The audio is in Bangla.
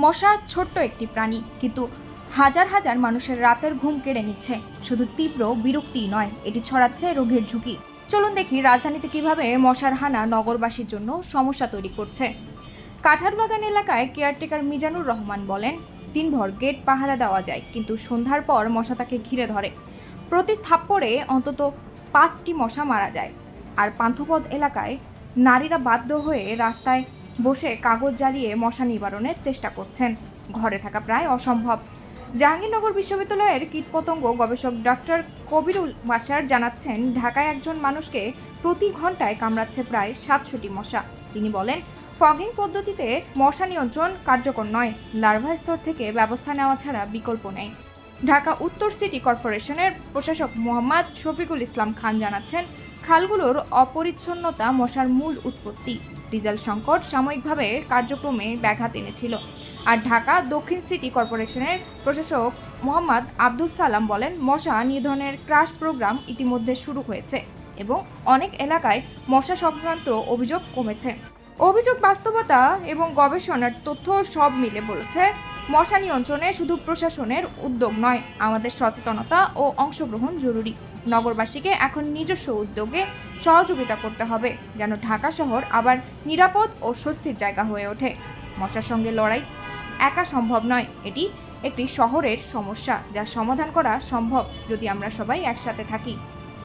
মশা ছোট্ট একটি প্রাণী, কিন্তু হাজার হাজার মানুষের রাতের ঘুম কেড়ে নিচ্ছে। শুধু তীব্র বিরক্তিই নয়, এটি ছড়াচ্ছে রোগের ঝুঁকি। চলুন দেখি রাজধানীতে কিভাবে মশার হানা নগরবাসীর জন্য সমস্যা তৈরি করছে। কাঁঠালবাগান এলাকায় কেয়ারটেকার মিজানুর রহমান বলেন, দিনভর গেট পাহারা দেওয়া যায়, কিন্তু সন্ধ্যার পর মশা তাকে ঘিরে ধরে। প্রতি থাপ্পড়ে অন্তত 5টি মশা মারা যায়। আর পান্থপথ এলাকায় নারীরা বাধ্য হয়ে রাস্তায় বসে কাগজ জ্বালিয়ে মশা নিবারণের চেষ্টা করছেন। ঘরে থাকা প্রায় অসম্ভব। জাহাঙ্গীরনগর বিশ্ববিদ্যালয়ের কীটপতঙ্গ গবেষক ডক্টর কবিরুল বাশার জানাচ্ছেন, ঢাকায় একজন মানুষকে প্রতি ঘন্টায় কামড়াচ্ছে প্রায় 700টি মশা। তিনি বলেন, ফগিং পদ্ধতিতে মশা নিয়ন্ত্রণ কার্যকর নয়, লার্ভা স্তর থেকে ব্যবস্থা নেওয়া ছাড়া বিকল্প নেই। ঢাকা উত্তর সিটি কর্পোরেশনের প্রশাসক মোহাম্মদ শফিকুল ইসলাম খান জানাচ্ছেন, খালগুলোর অপরিচ্ছন্নতা মশার মূল উৎপত্তি। ডিজেল সংকট সাময়িকভাবে কার্যক্রমে ব্যাঘাত এনেছিল। আর ঢাকা দক্ষিণ সিটি কর্পোরেশনের প্রশাসক মোহাম্মদ আব্দুস সালাম বলেন, মশা নিধনের ক্রাশ প্রোগ্রাম ইতিমধ্যে শুরু হয়েছে এবং অনেক এলাকায় মশা সংক্রান্ত অভিযোগ কমেছে। অভিযোগ, বাস্তবতা এবং গবেষণার তথ্য সব মিলে বলেছে, মশা নিয়ন্ত্রণে শুধু প্রশাসনের উদ্যোগ নয়, আমাদের সচেতনতা ও অংশগ্রহণ জরুরি। নগরবাসীকে এখন নিজস্ব উদ্যোগে সহযোগিতা করতে হবে, যেন ঢাকা শহর আবার নিরাপদ ও স্বস্তির জায়গা হয়ে ওঠে। মশার সঙ্গে লড়াই একা সম্ভব নয়, এটি একটি শহরের সমস্যা, যা সমাধান করা সম্ভব যদি আমরা সবাই একসাথে থাকি।